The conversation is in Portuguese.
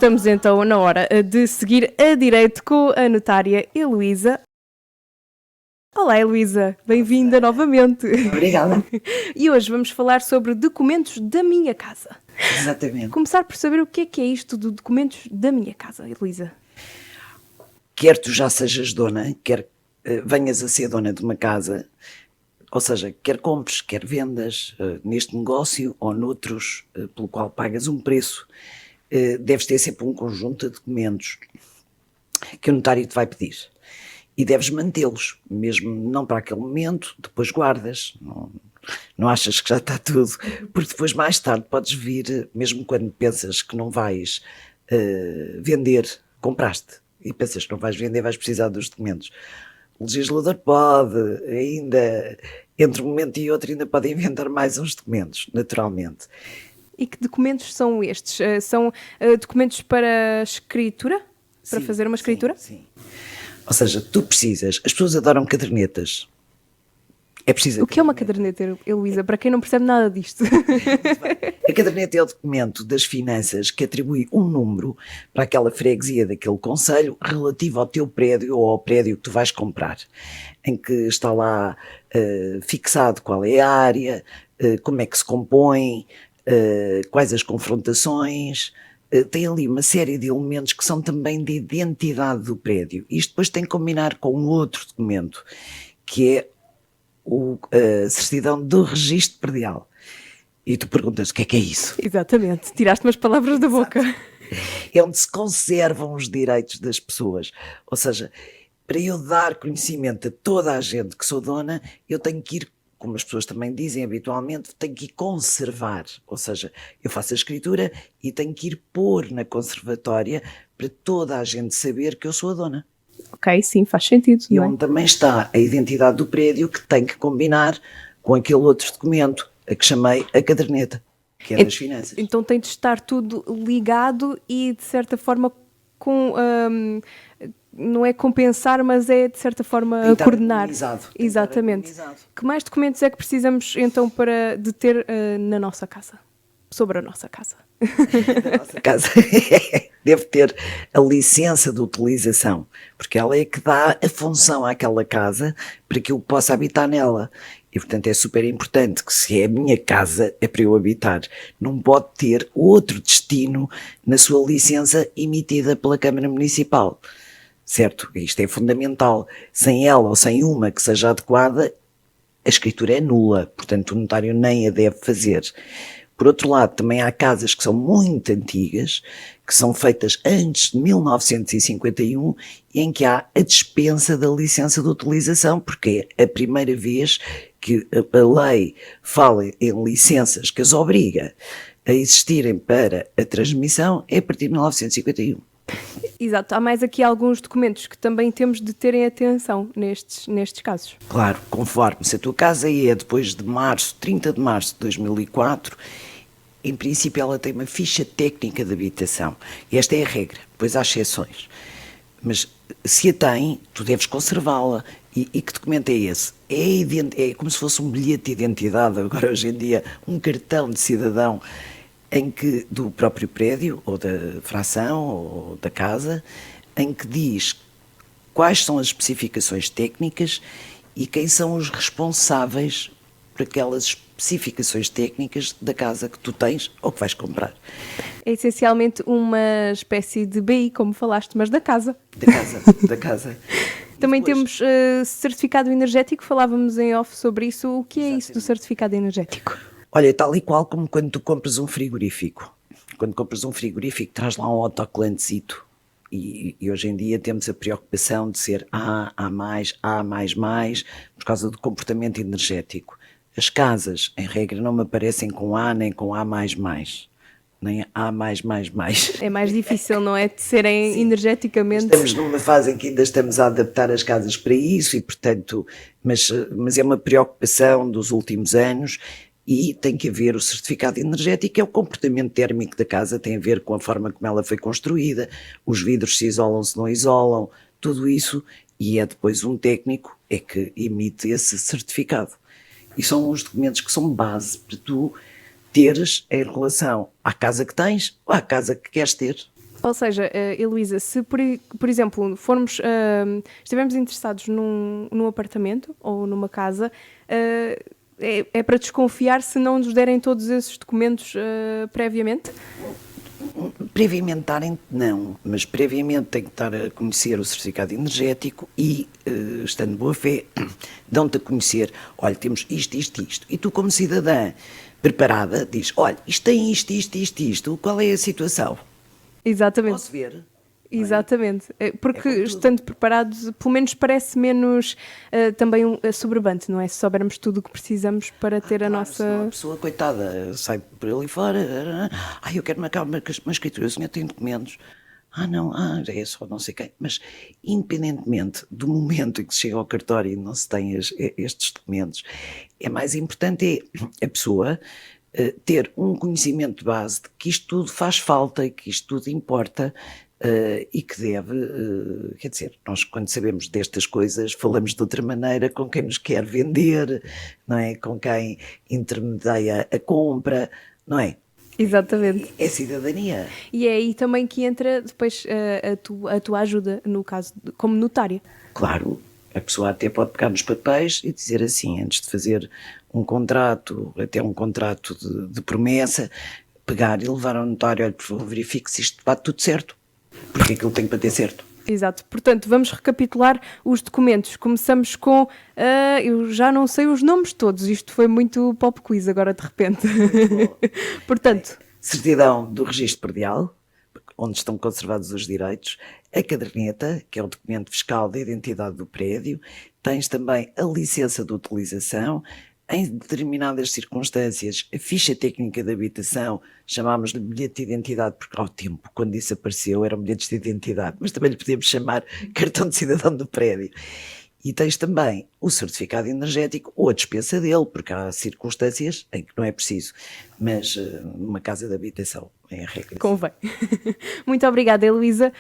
Estamos então na hora de seguir a direito com a notária Heloísa. Olá Heloísa, bem-vinda novamente. Obrigada. E hoje vamos falar sobre documentos da minha casa. Exatamente. Começar por saber o que é isto de documentos da minha casa, Heloísa. Quer tu já sejas dona, quer venhas a ser dona de uma casa, ou seja, quer compres, quer vendas neste negócio ou noutros pelo qual pagas um preço, deves ter sempre um conjunto de documentos que o notário te vai pedir. E deves mantê-los, mesmo não para aquele momento, depois guardas, não achas que já está tudo, porque depois mais tarde podes vir, mesmo quando pensas que não vais vender, compraste, e pensas que não vais vender, vais precisar dos documentos. O legislador pode, ainda, entre um momento e outro, ainda pode inventar mais uns documentos, naturalmente. E que documentos são estes? São documentos para escritura? Para fazer uma escritura? Sim. Ou seja, tu precisas, as pessoas adoram cadernetas. É preciso. O que é uma caderneta, Heloísa? Para quem não percebe nada disto. A caderneta é o documento das finanças que atribui um número para aquela freguesia daquele concelho relativo ao teu prédio ou ao prédio que tu vais comprar, em que está lá fixado qual é a área, como é que se compõe, quais as confrontações. Tem ali uma série de elementos que são também de identidade do prédio. Isto depois tem que combinar com um outro documento, que é a certidão do registro predial. E tu perguntas, o que é isso? Exatamente, tiraste-me as palavras da boca. É onde se conservam os direitos das pessoas. Ou seja, para eu dar conhecimento a toda a gente que sou dona, eu tenho que ir, como as pessoas também dizem habitualmente, tenho que ir conservar. Ou seja, eu faço a escritura e tenho que ir pôr na conservatória para toda a gente saber que eu sou a dona. Ok, sim, faz sentido. E não é? onde também está a identidade do prédio que tem que combinar com aquele outro documento, a que chamei a caderneta, que é das finanças. Então tem de estar tudo ligado e de certa forma não é compensar, mas é de certa forma coordenar. Exatamente. Que mais documentos é que precisamos então de ter na nossa casa? Sobre a nossa casa. Da nossa casa. Deve ter a licença de utilização, porque ela é que dá a função àquela casa para que eu possa habitar nela. E, portanto, é super importante que, se é a minha casa, é para eu habitar. Não pode ter outro destino na sua licença emitida pela Câmara Municipal. Certo? Isto é fundamental. Sem ela ou sem uma que seja adequada, a escritura é nula. Portanto, o notário nem a deve fazer. Por outro lado, também há casas que são muito antigas, que são feitas antes de 1951, e em que há a dispensa da licença de utilização, porque é a primeira vez que a lei fala em licenças que as obriga a existirem para a transmissão, é a partir de 1951. Exato, há mais aqui alguns documentos que também temos de terem atenção nestes casos. Claro, conforme se a tua casa é depois de 30 de março de 2004, em princípio ela tem uma ficha técnica de habitação. Esta é a regra, depois há exceções. Mas se a tem, tu deves conservá-la. E que documento é esse? É como se fosse um bilhete de identidade, agora hoje em dia, um cartão de cidadão, em que, do próprio prédio, ou da fração, ou da casa, em que diz quais são as especificações técnicas e quem são os responsáveis por aquelas especificações técnicas da casa que tu tens ou que vais comprar. É essencialmente uma espécie de BI, como falaste, mas da casa. Da casa. Também temos certificado energético, falávamos em off sobre isso. O que é isso do certificado energético? Olha, tal e qual como quando tu compras um frigorífico. Quando compras um frigorífico, traz lá um autocolantezito. E hoje em dia temos a preocupação de ser A++, por causa do comportamento energético. As casas, em regra, não me aparecem com A nem com A++, nem A++. É mais difícil, não é? De serem Sim. Energeticamente... Estamos numa fase em que ainda estamos a adaptar as casas para isso e, portanto, mas é uma preocupação dos últimos anos. E tem que haver o certificado energético, que é o comportamento térmico da casa, tem a ver com a forma como ela foi construída, os vidros se isolam, se não isolam, tudo isso, e é depois um técnico é que emite esse certificado. E são os documentos que são base para tu teres em relação à casa que tens ou à casa que queres ter. Ou seja, Heloísa, se por exemplo estivermos interessados num apartamento ou numa casa, é para desconfiar se não nos derem todos esses documentos previamente? Previamente não, mas previamente tem que estar a conhecer o certificado energético e, estando de boa fé, dão-te a conhecer, olha, temos isto, isto, isto. E tu, como cidadã preparada, diz, olha, isto tem isto, isto, isto, isto, qual é a situação? Exatamente. Posso ver? Exatamente, porque estando preparados, pelo menos parece menos também soberbante, não é? Se soubermos tudo o que precisamos para ter a nossa... Senão a pessoa, coitada, sai por ali fora, eu quero marcar uma escritura, o senhor tem documentos, não, é só não sei quem, mas independentemente do momento em que se chega ao cartório e não se tem estes documentos, é mais importante a pessoa ter um conhecimento de base de que isto tudo faz falta e que isto tudo importa. E que deve, quer dizer, nós quando sabemos destas coisas falamos de outra maneira com quem nos quer vender, não é? Com quem intermedia a compra, não é? Exatamente. É cidadania. E é aí também que entra depois a tua ajuda, no caso, como notária. Claro, a pessoa até pode pegar nos papéis e dizer assim, antes de fazer um contrato, até um contrato de promessa, pegar e levar ao notário, olha, por favor, verifique se isto bate tudo certo. Porque aquilo tem que bater certo. Exato. Portanto, vamos recapitular os documentos. Começamos com... eu já não sei os nomes todos. Isto foi muito pop quiz agora de repente. Portanto... Certidão do registro predial, onde estão conservados os direitos. A caderneta, que é o documento fiscal da identidade do prédio. Tens também a licença de utilização. Em determinadas circunstâncias, a ficha técnica de habitação, chamámos-lhe bilhete de identidade, porque ao tempo, quando isso apareceu, eram bilhetes de identidade, mas também lhe podíamos chamar cartão de cidadão do prédio. E tens também o certificado energético ou a dispensa dele, porque há circunstâncias em que não é preciso, mas numa casa de habitação, em regra. Convém. Muito obrigada, Heloísa.